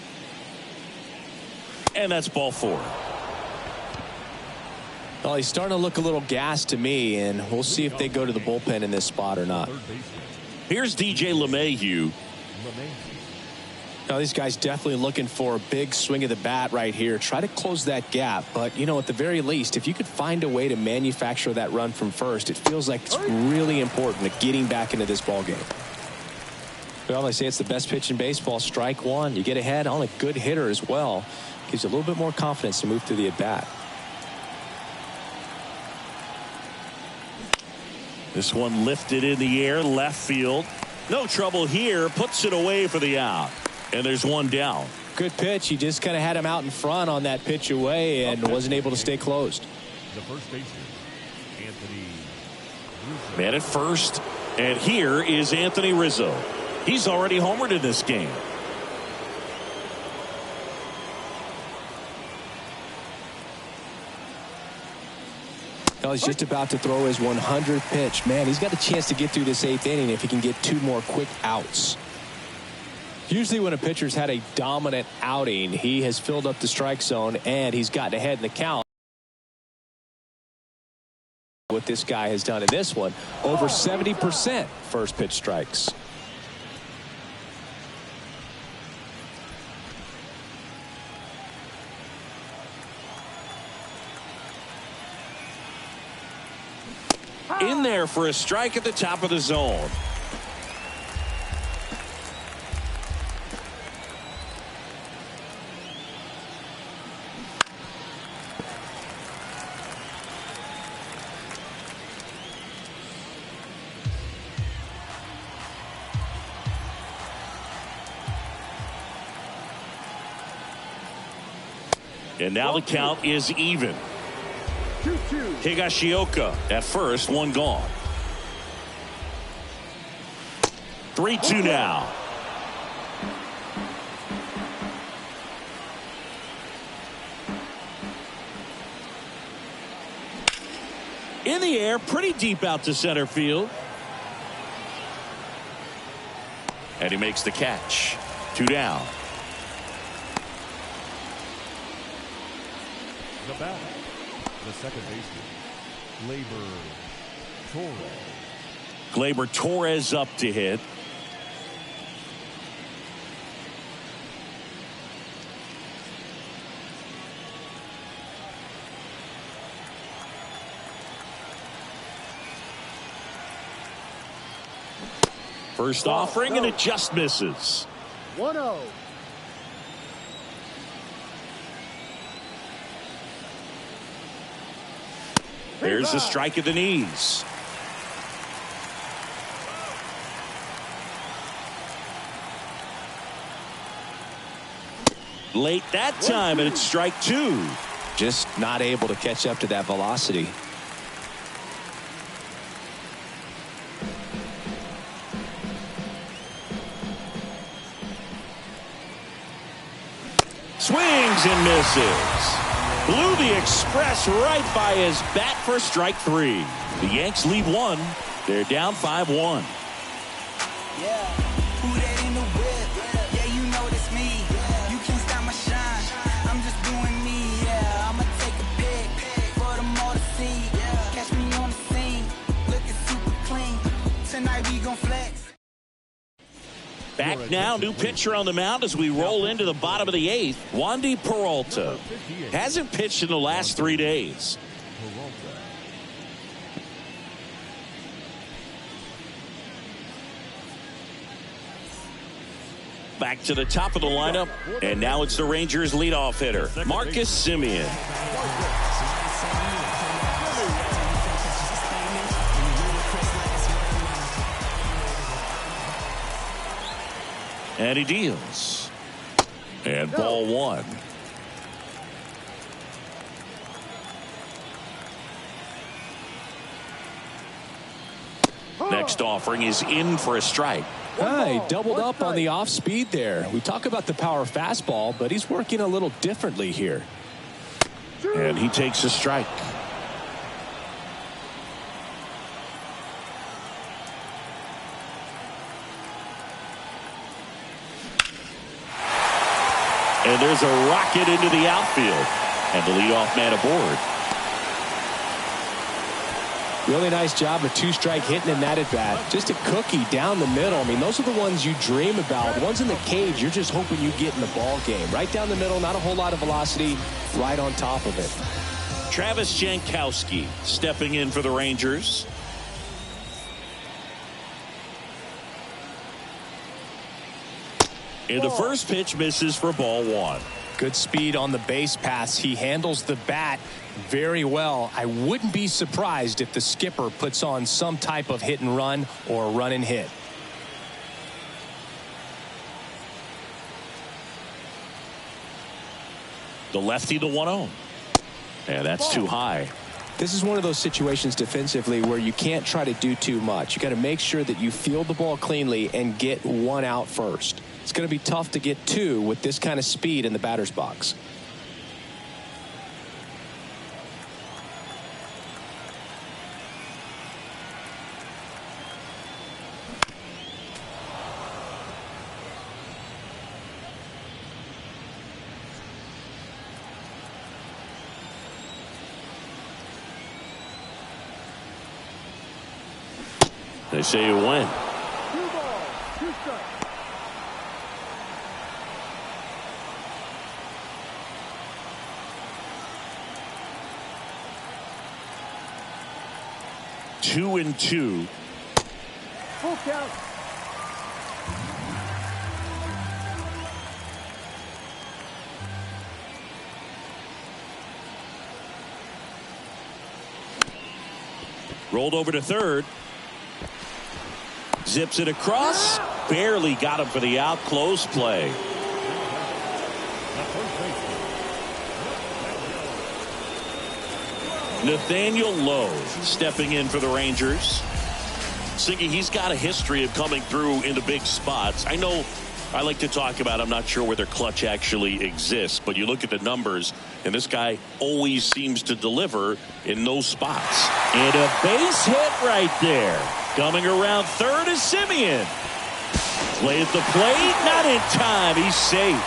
And that's ball 4. Well, he's starting to look a little gassed to me, and we'll see if they go to the bullpen in this spot or not. Here's DJ LeMahieu. Now, these guys definitely looking for a big swing of the bat right here. Try to close that gap, but, you know, at the very least, if you could find a way to manufacture that run from first, it feels like it's really important to getting back into this ball game. Well, they say it's the best pitch in baseball. Strike one. You get ahead on a good hitter as well. Gives you a little bit more confidence to move through the at-bat. This one lifted in the air, left field. No trouble here. Puts it away for the out. And there's one down. Good pitch. He just kind of had him out in front on that pitch away and wasn't able to stay closed. The first baseman, Anthony Rizzo. Man at first. And here is Anthony Rizzo. He's already homered in this game. Well, he's just about to throw his 100th pitch. Man, he's got a chance to get through this 8th inning if he can get 2 more quick outs. Usually when a pitcher's had a dominant outing, he has filled up the strike zone and he's gotten ahead in the count. what this guy has done in this one. Over 70% first pitch strikes. In there for a strike at the top of the zone. And now the count is even. Higashioka at first, one gone. 3-2 now. In the air, pretty deep out to center field. And he makes the catch. 2 down. The batter, the second baseman, Gleyber Torres. Gleyber Torres up to hit. First offering and it just misses. 1-0. There's a strike at the knees. Late that time, and it's strike 2. Just not able to catch up to that velocity. Swings and misses. Blew the express right by his bat for strike 3. The Yanks lead 1. They're down 5-1. Yeah, who that in the whip? Yeah, you know it's me. You can't stop my shine. I'm just doing me. Yeah, I'ma take a pic for them all to see. Catch me on the scene, looking super clean. Tonight we gon' flex. Back now, new pitcher on the mound as we roll into the bottom of the 8th. Wandy Peralta hasn't pitched in the last 3 days. Back to the top of the lineup, and now it's the Rangers leadoff hitter, Marcus Semien. And he deals. And ball 1. Next offering is in for a strike. He doubled up on the off speed there. We talk about the power fastball, but he's working a little differently here. And he takes a strike. And there's a rocket into the outfield. And the leadoff man aboard. Really nice job of 2-strike hitting in that at bat. Just a cookie down the middle. I mean, those are the ones you dream about. The ones in the cage, you're just hoping you get in the ball game. Right down the middle, not a whole lot of velocity, right on top of it. Travis Jankowski stepping in for the Rangers. And the first pitch misses for ball 1. Good speed on the base paths. He handles the bat very well. I wouldn't be surprised if the skipper puts on some type of hit and run or run and hit. The lefty, the 1-0. And that's too high. This is one of those situations defensively where you can't try to do too much. You got to make sure that you field the ball cleanly and get 1 out first. It's going to be tough to get 2 with this kind of speed in the batter's box. They say you win. 2 balls, 2 strikes. Two and 2. Full count. Rolled over to third. Zips it across. Barely got him for the out. Close play. Nathaniel Lowe stepping in for the Rangers. Siggy, he's got a history of coming through into big spots. I know I like to talk about, I'm not sure where their clutch actually exists, but you look at the numbers, and this guy always seems to deliver in those spots. And a base hit right there. Coming around third is Simeon. Play at the plate, not in time. He's safe.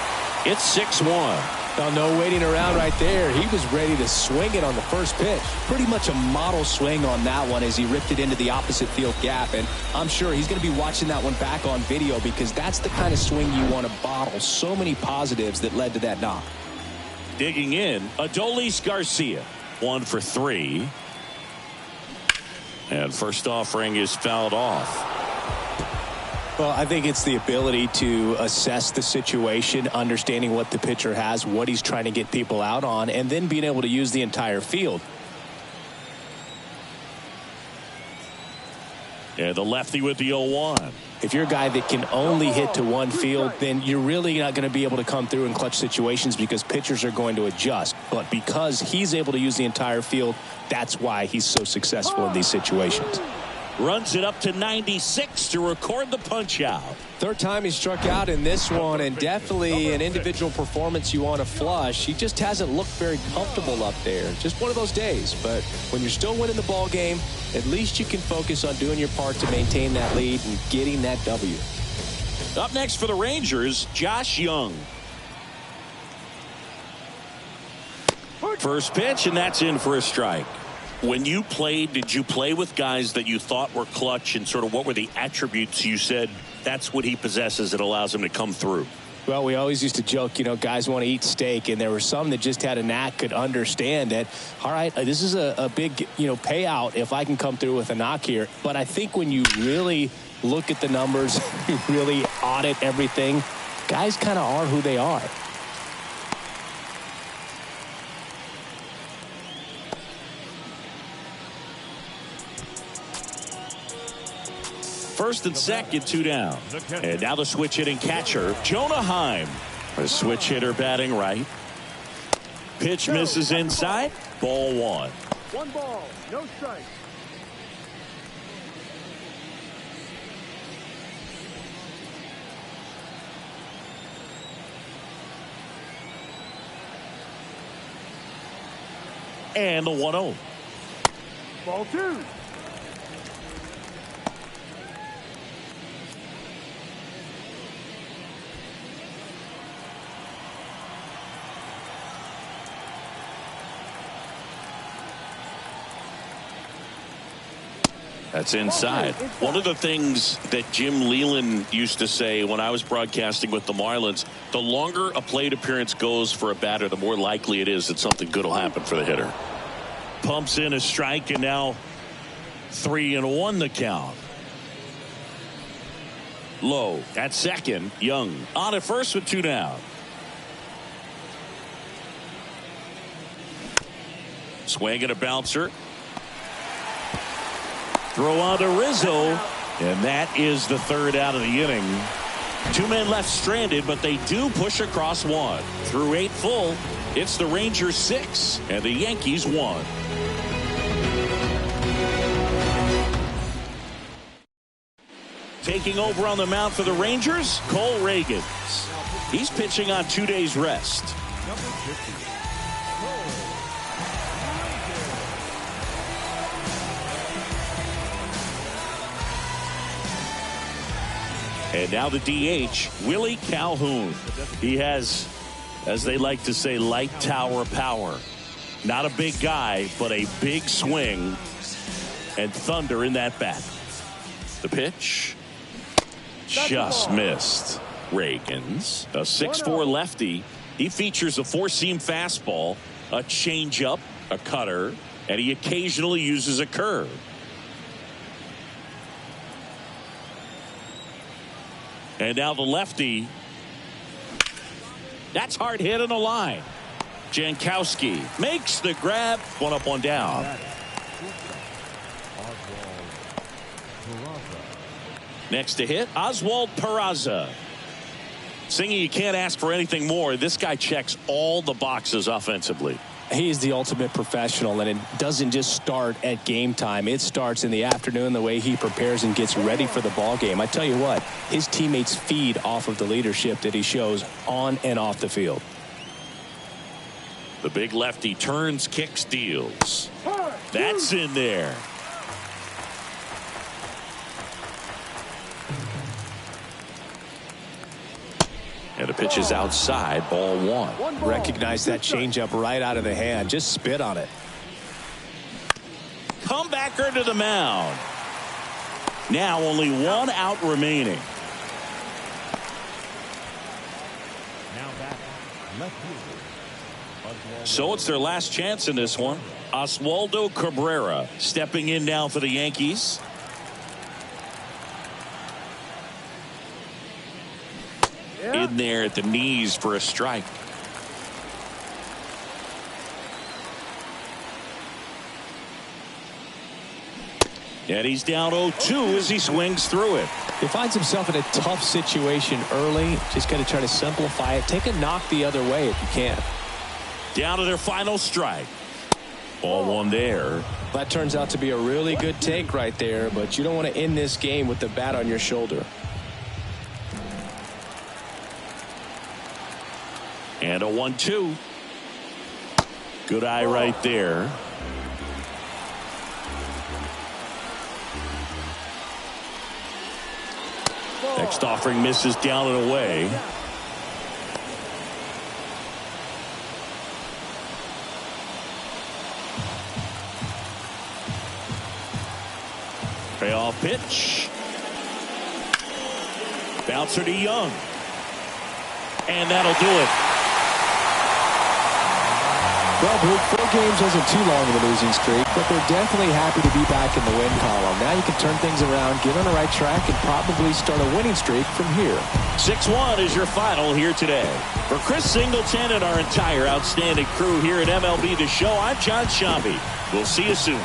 It's 6-1. Well, no waiting around right there. He was ready to swing it on the first pitch. Pretty much a model swing on that one as he ripped it into the opposite field gap. And I'm sure he's going to be watching that one back on video because that's the kind of swing you want to bottle. So many positives that led to that knock. Digging in, Adolis Garcia. 1 for 3. And first offering is fouled off. Well, I think it's the ability to assess the situation, understanding what the pitcher has, what he's trying to get people out on, and then being able to use the entire field. And the lefty with the 0-1. If you're a guy that can only hit to one field, then you're really not going to be able to come through in clutch situations because pitchers are going to adjust. But because he's able to use the entire field, that's why he's so successful in these situations. Runs it up to 96 to record the punch out. Third time he struck out in this one, and definitely an individual performance you want to flush. He just hasn't looked very comfortable up there. Just one of those days. But when you're still winning the ball game, at least you can focus on doing your part to maintain that lead and getting that W. Up next for the Rangers, Josh Young. First pitch, and that's in for a strike. When you played, did you play with guys that you thought were clutch, and sort of what were the attributes you said that's what he possesses that allows him to come through? Well, we always used to joke, guys want to eat steak, and there were some that just had a knack, could understand that, all right, this is a big, payout if I can come through with a knock here. But I think when you really look at the numbers, you really audit everything, guys kind of are who they are. First and second, 2 down. And now the switch hitting catcher, Jonah Heim. A switch hitter batting right. Pitch misses inside. Ball 1. 1 ball, no strike. And the 1-0. Ball 2. That's inside. One of the things that Jim Leland used to say when I was broadcasting with the Marlins, the longer a plate appearance goes for a batter, the more likely it is that something good will happen for the hitter. Pumps in a strike, and now 3-1 the count. Low at second. Young on at first with 2 down. Swing and a bouncer. Throw on to Rizzo, and that is the 3rd out of the inning. 2 men left stranded, but they do push across 1. Through 8 full, it's the Rangers 6 and the Yankees 1. Taking over on the mound for the Rangers, Cole Reagans. He's pitching on 2 days rest. Number 50. And now the DH, Willie Calhoun. He has, as they like to say, light tower power. Not a big guy, but a big swing and thunder in that bat. The pitch. Just missed. Reagans, a 6'4" lefty. He features a four-seam fastball, a changeup, a cutter, and he occasionally uses a curve. And now the lefty. That's hard hit on the line. Jankowski makes the grab. One up, one down. Next to hit, Oswald Peraza. Singy, you can't ask for anything more. This guy checks all the boxes offensively. He is the ultimate professional, and it doesn't just start at game time. It starts in the afternoon, the way he prepares and gets ready for the ball game. I tell you what, his teammates feed off of the leadership that he shows on and off the field. The big lefty turns, kicks, deals. That's in there. And the pitch is outside, ball one. Recognize that changeup right out of the hand. Just spit on it. Comebacker to the mound. Now only one out remaining. Now back, left fielder. So it's their last chance in this one. Oswaldo Cabrera stepping in now for the Yankees. In there at the knees for a strike. And he's down 0-2 as he swings through it. He finds himself in a tough situation early. Just got to try to simplify it. Take a knock the other way if you can. Down to their final strike. Ball one there. That turns out to be a really good take right there, but you don't want to end this game with the bat on your shoulder. And a 1-2. Good eye right there. Next offering misses down and away. Payoff pitch. Bouncer to Young. And that'll do it. Well, Bruce, 4 games isn't too long of a losing streak, but they're definitely happy to be back in the win column. Now you can turn things around, get on the right track, and probably start a winning streak from here. 6-1 is your final here today. For Chris Singleton and our entire outstanding crew here at MLB The Show, I'm John Shambi. We'll see you soon.